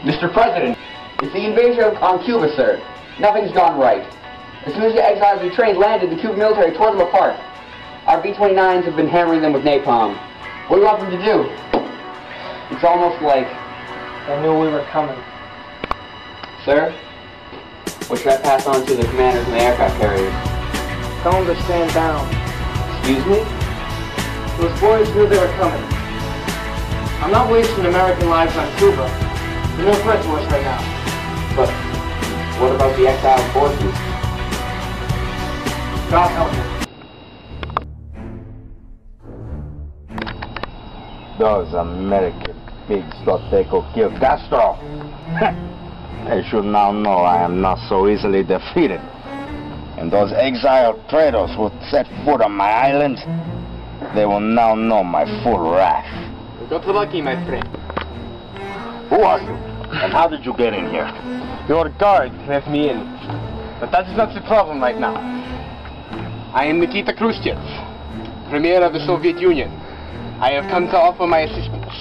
Mr. President, it's the invasion on Cuba, sir. Nothing's gone right. As soon as the exiles we trained landed, the Cuban military tore them apart. Our B-29s have been hammering them with napalm. What do you want them to do? It's almost like they knew we were coming. Sir, what should I pass on to the commanders and the aircraft carriers? Tell them to stand down. Excuse me? Those boys knew they were coming. I'm not wasting American lives on Cuba. There's no threat to us right now. But what about the exiled forces? God help me. Those American pigs thought they could kill Castro. They should now know I am not so easily defeated. And those exiled traitors who set foot on my island, they will now know my full wrath. You got lucky, my friend. Who are you? And how did you get in here? Your guard let me in. But that is not the problem right now. I am Nikita Khrushchev, Premier of the Soviet Union. I have come to offer my assistance.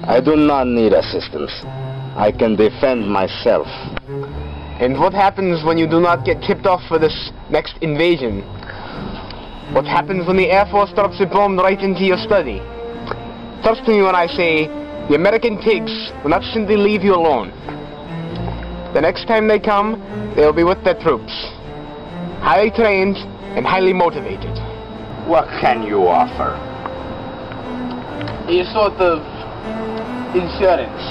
I do not need assistance. I can defend myself. And what happens when you do not get tipped off for this next invasion? What happens when the Air Force drops a bomb right into your study? Trust me when I say, the American pigs will not simply leave you alone. The next time they come, they will be with their troops. Highly trained and highly motivated. What can you offer? A sort of insurance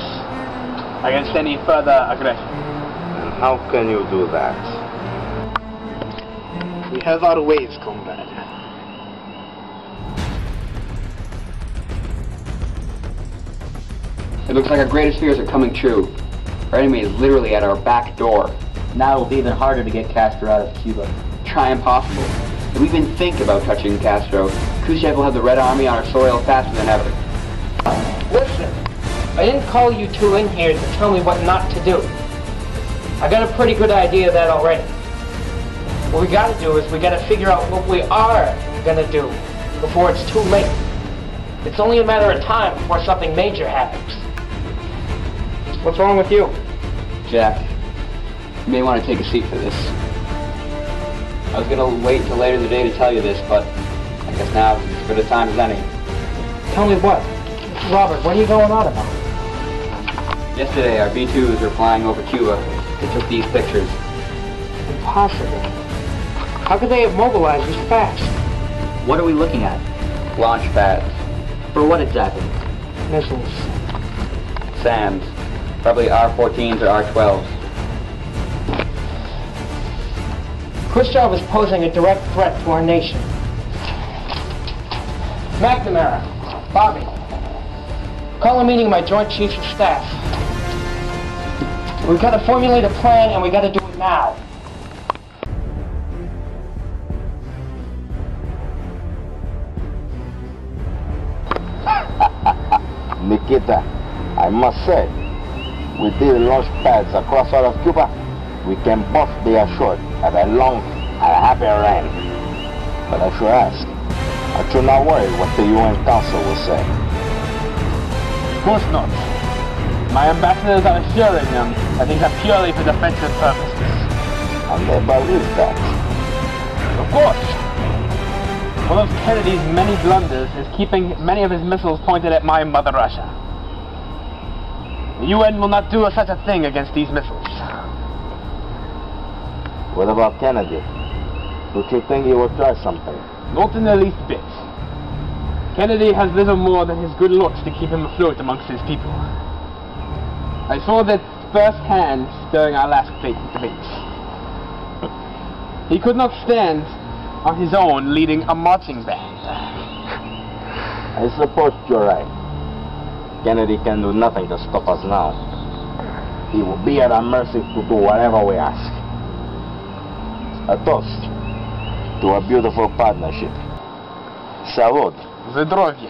against any further aggression. And how can you do that? We have our ways, comrade. It looks like our greatest fears are coming true. Our enemy is literally at our back door. Now it will be even harder to get Castro out of Cuba. Try impossible. If we even think about touching Castro, Khrushchev will have the Red Army on our soil faster than ever. Listen, I didn't call you two in here to tell me what not to do. I got a pretty good idea of that already. What we gotta do is we gotta figure out what we are gonna do before it's too late. It's only a matter of time before something major happens. What's wrong with you? Jack, you may want to take a seat for this. I was gonna wait until later in the day to tell you this, but I guess now is as good a time as any. Tell me what? Robert, what are you going on about? Yesterday, our B-2s were flying over Cuba. They took these pictures. Impossible. How could they have mobilized this fast? What are we looking at? Launch pads. For what exactly? Missiles. SAMs. Probably R-14s or R-12s. Khrushchev is posing a direct threat to our nation. McNamara, Bobby, call a meeting of my Joint Chiefs of Staff. We've got to formulate a plan, and we got to do it now. Nikita, I must say, with these launch pads across all of Cuba, we can both be assured of a long and happy reign. But I should ask, are you not worried what the UN Council will say? Of course not. My ambassadors are assuring them that these are purely for defensive purposes. And they believe that. Of course. One of Kennedy's many blunders is keeping many of his missiles pointed at my mother Russia. The UN will not do such a thing against these missiles. What about Kennedy? Don't you think he will try something? Not in the least bit. Kennedy has little more than his good looks to keep him afloat amongst his people. I saw that firsthand during our last debates. He could not stand on his own leading a marching band. I suppose you're right. Kennedy can do nothing to stop us now. He will be at our mercy to do whatever we ask. A toast to a beautiful partnership. Salud. Zdrowie.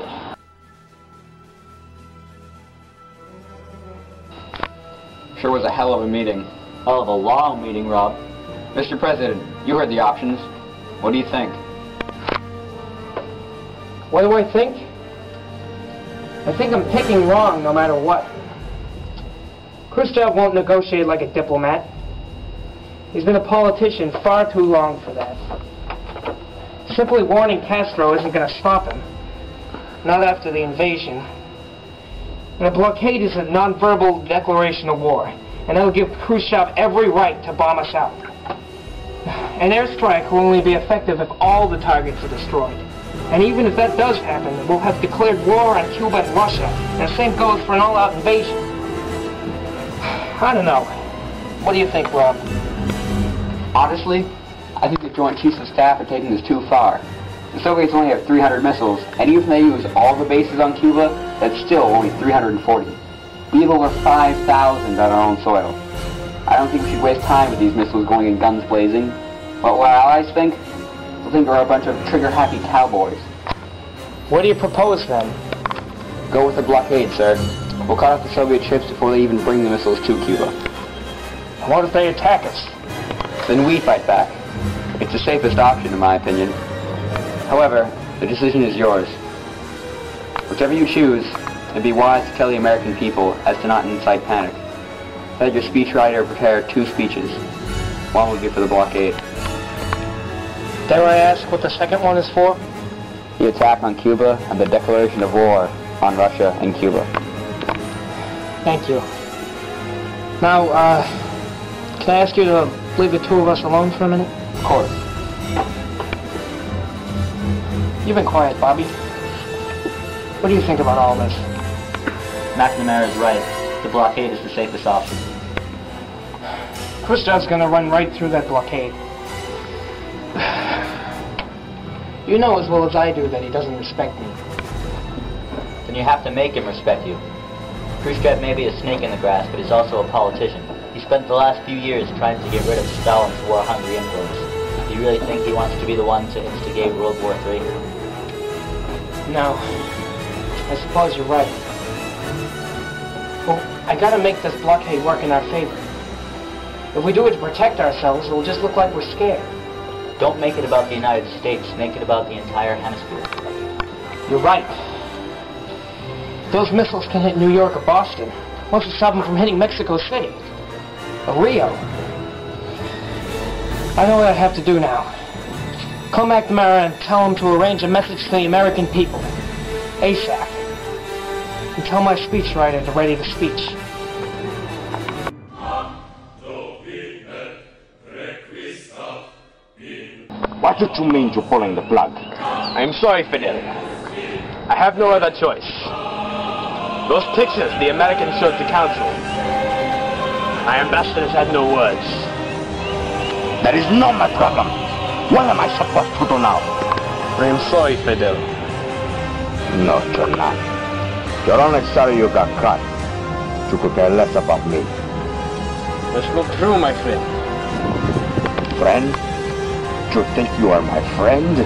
Sure was a hell of a meeting. Hell of a long meeting, Rob. Mr. President, you heard the options. What do you think? What do I think? I think I'm picking wrong no matter what. Khrushchev won't negotiate like a diplomat. He's been a politician far too long for that. Simply warning Castro isn't going to stop him. Not after the invasion. And a blockade is a non-verbal declaration of war, and that'll give Khrushchev every right to bomb us out. An airstrike will only be effective if all the targets are destroyed. And even if that does happen, we'll have declared war on Cuba and Russia, and the same goes for an all-out invasion. I don't know. What do you think, Rob? Honestly, I think the Joint Chiefs of Staff are taking this too far. The Soviets only have 300 missiles, and even if they use all the bases on Cuba, that's still only 340. We have over 5,000 on our own soil. I don't think we should waste time with these missiles going in guns blazing. But what allies think? They'll think we're a bunch of trigger-happy cowboys. What do you propose, then? Go with the blockade, sir. We'll cut off the Soviet ships before they even bring the missiles to Cuba. What if they attack us? Then we fight back. It's the safest option, in my opinion. However, the decision is yours. Whichever you choose, it'd be wise to tell the American people as to not incite panic. Have your speechwriter prepare 2 speeches. One would be for the blockade. Dare I ask what the second one is for? The attack on Cuba and the declaration of war on Russia and Cuba. Thank you. Now, can I ask you to leave the two of us alone for a minute? Of course. You've been quiet, Bobby. What do you think about all this? McNamara is right. The blockade is the safest option. Khrushchev's gonna run right through that blockade. You know as well as I do that he doesn't respect me. Then you have to make him respect you. Khrushchev may be a snake in the grass, but he's also a politician. He spent the last few years trying to get rid of Stalin's war-hungry influence. Do you really think he wants to be the one to instigate World War III? No. I suppose you're right. Well, I gotta make this blockade work in our favor. If we do it to protect ourselves, it'll just look like we're scared. Don't make it about the United States. Make it about the entire hemisphere. You're right. Those missiles can hit New York or Boston. What's to stop them from hitting Mexico City? Or Rio? I know what I have to do now. Call McNamara and tell him to arrange a message to the American people. ASAP. And tell my speechwriter to ready the speech. What did you mean to pulling the plug? I'm sorry, Fidel. I have no other choice. Those pictures the Americans showed to council. My ambassadors had no words. That is not my problem. What am I supposed to do now? I am sorry, Fidel. No, you're not. You're only sorry you got caught. You could care less about me. Let's look through, my friend. Friend? You think you are my friend?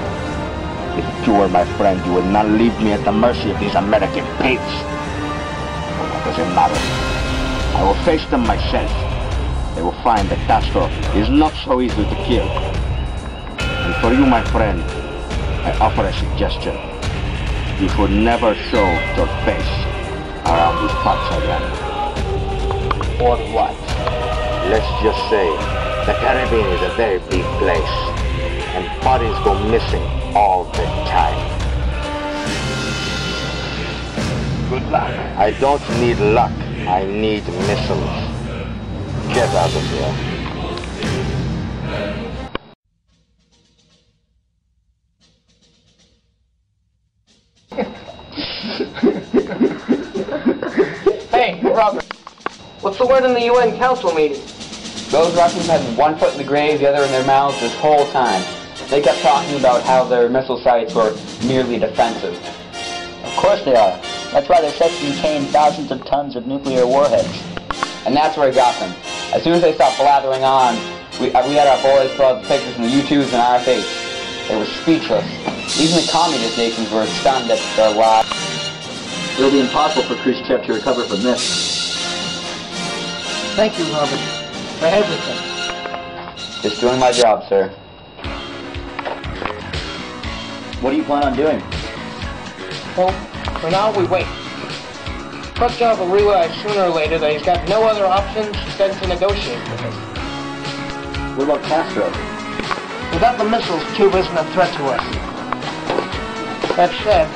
If you were my friend, you would not leave me at the mercy of these American pigs. Well, that doesn't matter. I will face them myself. They will find that Castro is not so easy to kill. And for you, my friend, I offer a suggestion. You should never show your face around these parts again. Or what? Let's just say the Caribbean is a very big place, and bodies go missing all the time. Good luck. I don't need luck. I need missiles. Get out of here. Hey, Robert. What's the word in the UN Council meeting? Those Russians had one foot in the grave, the other in their mouths this whole time. They kept talking about how their missile sites were merely defensive. Of course they are. That's why they're set to contain thousands of tons of nuclear warheads. And that's where it got them. As soon as they stopped blathering on, we had our boys pull out the pictures from the U-2s and RF-8s. They were speechless. Even the communist nations were stunned at their lives. It'll be impossible for Khrushchev to recover from this. Thank you, Robert, for everything. Just doing my job, sir. What do you plan on doing? Well, for now, we wait. Khrushchev will realize sooner or later that he's got no other options than to negotiate with us. What about Castro? Without the missiles, Cuba isn't a threat to us. That said,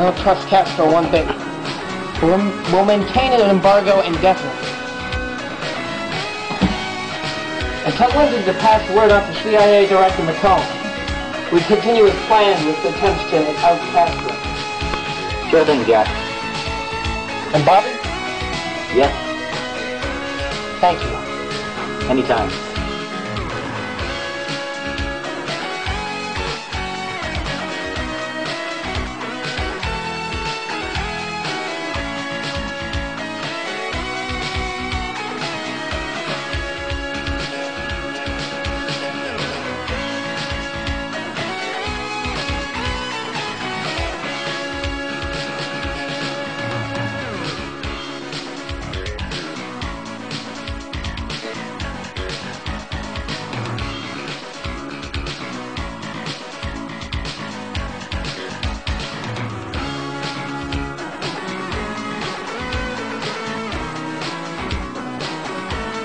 I don't trust Castro one bit. We'll maintain an embargo indefinitely. Until Lyndon to pass word on to CIA Director McComb, we continue as planned with attempts to out Castro. Sure thing, Jack. And Bobby? Yes, Thank you. anytime.